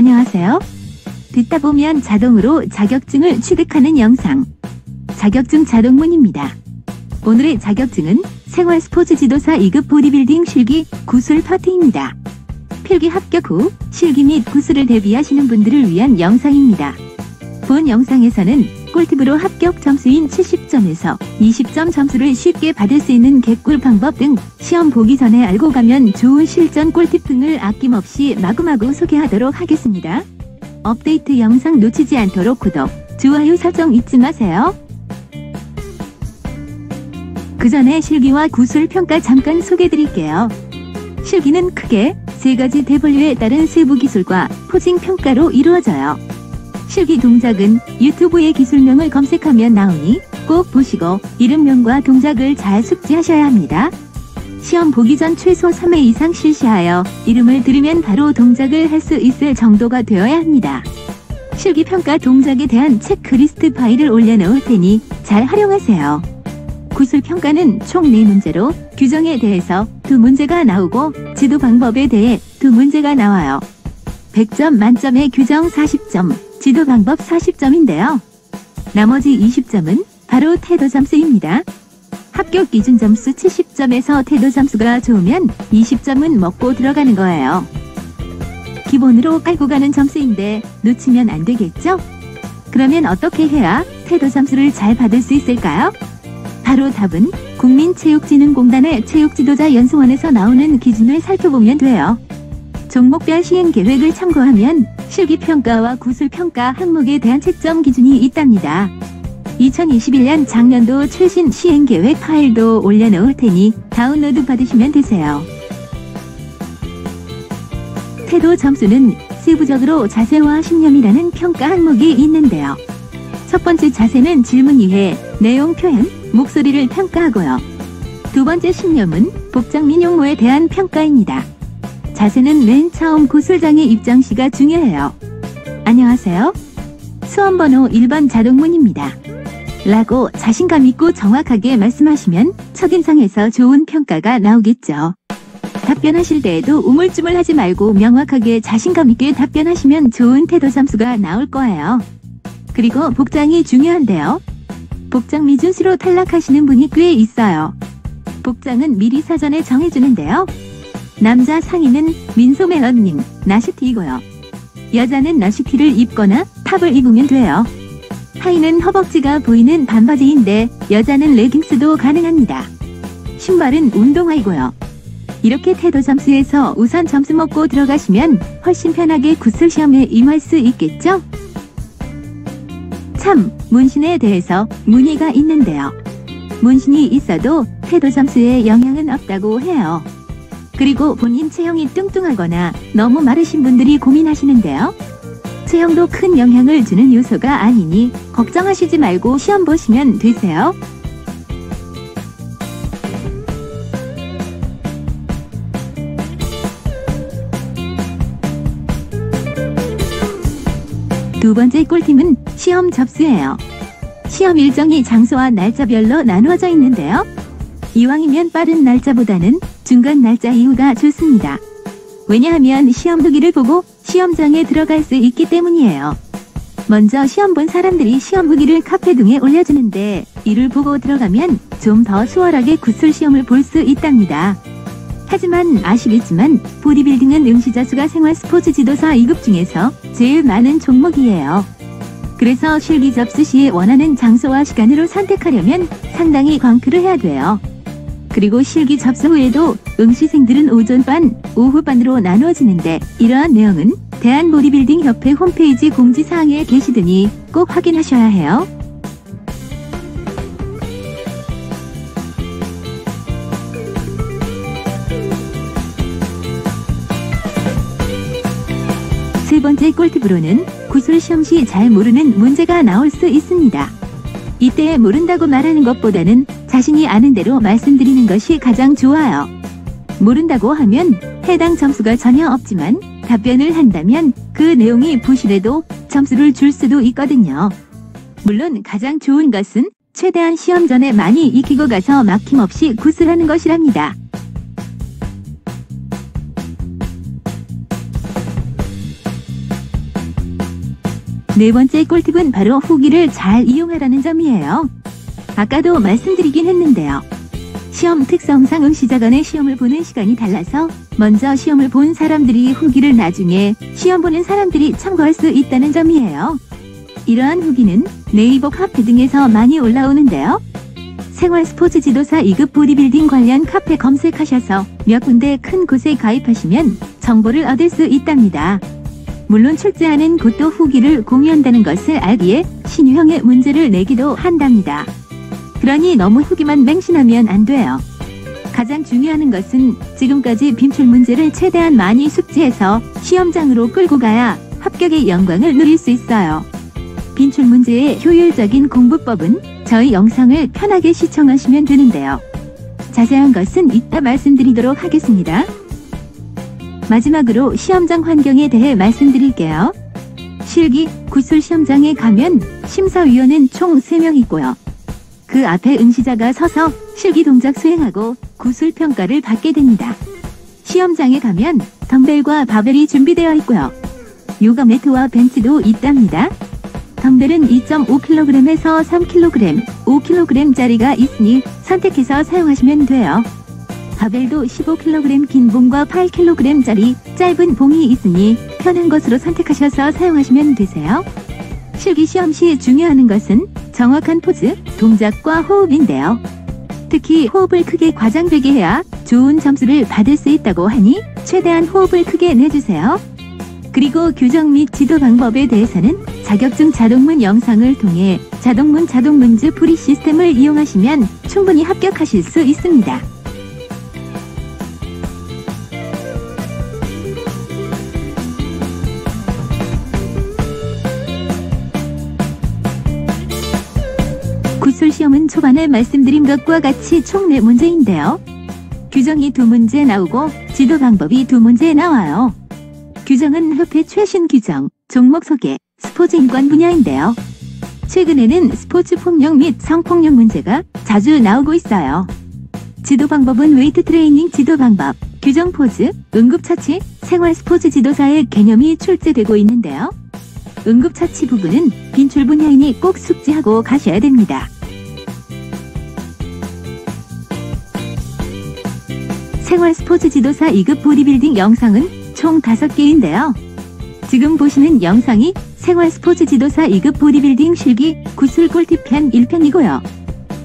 안녕하세요. 듣다 보면 자동으로 자격증을 취득하는 영상. 자격증 자동문입니다. 오늘의 자격증은 생활 스포츠 지도사 2급 보디빌딩 실기 구슬 퍼트입니다. 필기 합격 후 실기 및 구슬을 대비하시는 분들을 위한 영상입니다. 본 영상에서는 꿀팁으로 합격 점수인 70점에서 20점 점수를 쉽게 받을 수 있는 개꿀 방법 등 시험 보기 전에 알고 가면 좋은 실전 꿀팁 등을 아낌없이 마구마구 소개하도록 하겠습니다. 업데이트 영상 놓치지 않도록 구독, 좋아요 설정 잊지 마세요. 그 전에 실기와 구술 평가 잠깐 소개드릴게요. 실기는 크게 3가지 대분류에 따른 세부 기술과 포징 평가로 이루어져요. 실기 동작은 유튜브의 기술명을 검색하면 나오니 꼭 보시고 이름명과 동작을 잘 숙지하셔야 합니다. 시험 보기 전 최소 3회 이상 실시하여 이름을 들으면 바로 동작을 할 수 있을 정도가 되어야 합니다. 실기 평가 동작에 대한 체크리스트 파일을 올려놓을 테니 잘 활용하세요. 구술 평가는 총 4문제로 규정에 대해서 2문제가 나오고 지도 방법에 대해 2문제가 나와요. 100점 만점에 규정 40점, 지도 방법 40점인데요. 나머지 20점은 바로 태도 점수입니다. 합격 기준 점수 70점에서 태도 점수가 좋으면 20점은 먹고 들어가는 거예요. 기본으로 깔고 가는 점수인데 놓치면 안 되겠죠? 그러면 어떻게 해야 태도 점수를 잘 받을 수 있을까요? 바로 답은 국민체육진흥공단의 체육지도자 연수원에서 나오는 기준을 살펴보면 돼요. 종목별 시행계획을 참고하면 실기평가와 구술평가 항목에 대한 채점 기준이 있답니다. 2021년 작년도 최신 시행계획 파일도 올려놓을 테니 다운로드 받으시면 되세요. 태도 점수는 세부적으로 자세와 신념이라는 평가 항목이 있는데요. 첫 번째 자세는 질문 이해, 내용 표현, 목소리를 평가하고요. 두 번째 신념은 복장 및 용모에 대한 평가입니다. 자세는 맨 처음 구술장의 입장 시가 중요해요. 안녕하세요. 수험번호 1번 자동문입니다. 라고 자신감 있고 정확하게 말씀하시면 첫인상에서 좋은 평가가 나오겠죠. 답변하실 때에도 우물쭈물하지 말고 명확하게 자신감 있게 답변하시면 좋은 태도 점수가 나올 거예요. 그리고 복장이 중요한데요. 복장 미준수로 탈락하시는 분이 꽤 있어요. 복장은 미리 사전에 정해주는데요. 남자 상의는 민소멜런님, 나시티이고요. 여자는 나시티를 입거나 탑을 입으면 돼요. 하의는 허벅지가 보이는 반바지인데 여자는 레깅스도 가능합니다. 신발은 운동화이고요. 이렇게 태도 점수에서 우선 점수 먹고 들어가시면 훨씬 편하게 구술 시험에 임할 수 있겠죠? 참, 문신에 대해서 문의가 있는데요. 문신이 있어도 태도 점수에 영향은 없다고 해요. 그리고 본인 체형이 뚱뚱하거나 너무 마르신 분들이 고민하시는데요. 체형도 큰 영향을 주는 요소가 아니니 걱정하시지 말고 시험 보시면 되세요. 두 번째 꿀팁은 시험 접수예요. 시험 일정이 장소와 날짜별로 나누어져 있는데요. 이왕이면 빠른 날짜보다는 중간 날짜 이후가 좋습니다. 왜냐하면 시험 후기를 보고 시험장에 들어갈 수 있기 때문이에요. 먼저 시험 본 사람들이 시험 후기를 카페 등에 올려주는데 이를 보고 들어가면 좀 더 수월하게 구술 시험을 볼 수 있답니다. 하지만 아시겠지만 보디빌딩은 응시자 수가 생활 스포츠 지도사 2급 중에서 제일 많은 종목이에요. 그래서 실기 접수 시에 원하는 장소와 시간으로 선택하려면 상당히 광크를 해야 돼요. 그리고 실기 접수 후에도 응시생들은 오전반, 오후반으로 나누어지는데 이러한 내용은 대한보디빌딩협회 홈페이지 공지사항에 게시되니 꼭 확인하셔야 해요. 세 번째 꿀팁으로는 구술 시험 시 잘 모르는 문제가 나올 수 있습니다. 이때 모른다고 말하는 것보다는 자신이 아는 대로 말씀드리는 것이 가장 좋아요. 모른다고 하면 해당 점수가 전혀 없지만 답변을 한다면 그 내용이 부실해도 점수를 줄 수도 있거든요. 물론 가장 좋은 것은 최대한 시험 전에 많이 익히고 가서 막힘없이 구술하는 것이랍니다. 네 번째 꿀팁은 바로 후기를 잘 이용하라는 점이에요. 아까도 말씀드리긴 했는데요. 시험 특성상 응시자 간의 시험을 보는 시간이 달라서 먼저 시험을 본 사람들이 후기를 나중에 시험 보는 사람들이 참고할 수 있다는 점이에요. 이러한 후기는 네이버 카페 등에서 많이 올라오는데요. 생활 스포츠 지도사 2급 보디빌딩 관련 카페 검색하셔서 몇 군데 큰 곳에 가입하시면 정보를 얻을 수 있답니다. 물론 출제하는 곳도 후기를 공유한다는 것을 알기에 신유형의 문제를 내기도 한답니다. 그러니 너무 후기만 맹신하면 안 돼요. 가장 중요한 것은 지금까지 빈출 문제를 최대한 많이 숙지해서 시험장으로 끌고 가야 합격의 영광을 누릴 수 있어요. 빈출 문제의 효율적인 공부법은 저희 영상을 편하게 시청하시면 되는데요. 자세한 것은 이따 말씀드리도록 하겠습니다. 마지막으로 시험장 환경에 대해 말씀드릴게요. 실기, 구술 시험장에 가면 심사위원은 총 3명 있고요. 그 앞에 응시자가 서서 실기 동작 수행하고 구술 평가를 받게 됩니다. 시험장에 가면 덤벨과 바벨이 준비되어 있고요. 요가 매트와 벤치도 있답니다. 덤벨은 2.5kg에서 3kg, 5kg짜리가 있으니 선택해서 사용하시면 돼요. 바벨도 15kg 긴 봉과 8kg짜리 짧은 봉이 있으니 편한 것으로 선택하셔서 사용하시면 되세요. 실기 시험 시 중요한 것은 정확한 포즈, 동작과 호흡인데요. 특히 호흡을 크게 과장되게 해야 좋은 점수를 받을 수 있다고 하니 최대한 호흡을 크게 내주세요. 그리고 교정 및 지도 방법에 대해서는 자격증 자동문 영상을 통해 자동문제 풀이 시스템을 이용하시면 충분히 합격하실 수 있습니다. 구술 시험은 초반에 말씀드린 것과 같이 총 4문제인데요. 규정이 2문제 나오고 지도 방법이 2문제 나와요. 규정은 협회 최신 규정, 종목 소개, 스포츠 인권 분야인데요. 최근에는 스포츠 폭력 및 성폭력 문제가 자주 나오고 있어요. 지도 방법은 웨이트 트레이닝 지도 방법, 규정 포즈, 응급처치, 생활 스포츠 지도사의 개념이 출제되고 있는데요. 응급처치 부분은 빈출 분야이니 꼭 숙지하고 가셔야 됩니다. 생활 스포츠 지도사 2급 보디빌딩 영상은 총 5개인데요. 지금 보시는 영상이 생활 스포츠 지도사 2급 보디빌딩 실기 구술 꿀팁 편 1편이고요.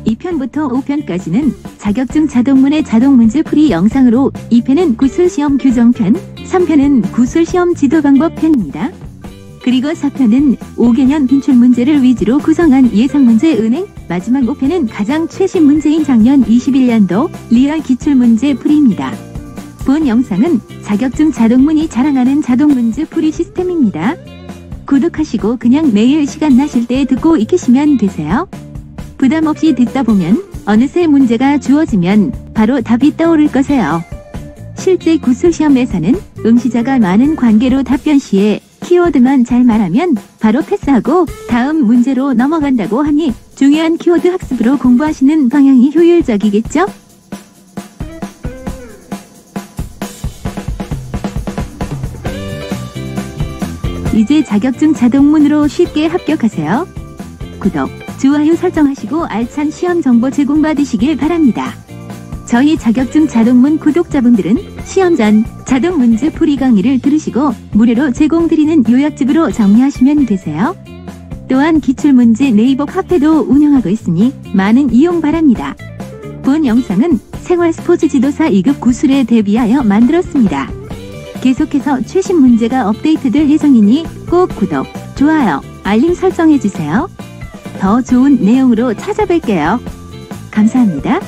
2편부터 5편까지는 자격증 자동문의 자동문제 풀이 영상으로 2편은 구술 시험 규정편, 3편은 구술 시험 지도 방법 편입니다. 그리고 4편은 5개년 빈출 문제를 위주로 구성한 예상문제 은행, 마지막 5편은 가장 최신 문제인 작년 21년도 리얼 기출문제 풀이입니다. 본 영상은 자격증 자동문이 자랑하는 자동문제 풀이 시스템입니다. 구독하시고 그냥 매일 시간 나실 때 듣고 익히시면 되세요. 부담 없이 듣다 보면 어느새 문제가 주어지면 바로 답이 떠오를 거세요. 실제 구술 시험에서는 응시자가 많은 관계로 답변 시에 키워드만 잘 말하면 바로 패스하고 다음 문제로 넘어간다고 하니 중요한 키워드 학습으로 공부하시는 방향이 효율적이겠죠? 이제 자격증 자동문으로 쉽게 합격하세요. 구독, 좋아요 설정하시고 알찬 시험 정보 제공받으시길 바랍니다. 저희 자격증 자동문 구독자분들은 시험 전 자동문제 풀이 강의를 들으시고 무료로 제공드리는 요약집으로 정리하시면 되세요. 또한 기출문제 네이버 카페도 운영하고 있으니 많은 이용 바랍니다. 본 영상은 생활 스포츠 지도사 2급 구술에 대비하여 만들었습니다. 계속해서 최신 문제가 업데이트될 예정이니 꼭 구독, 좋아요, 알림 설정해주세요. 더 좋은 내용으로 찾아뵐게요. 감사합니다.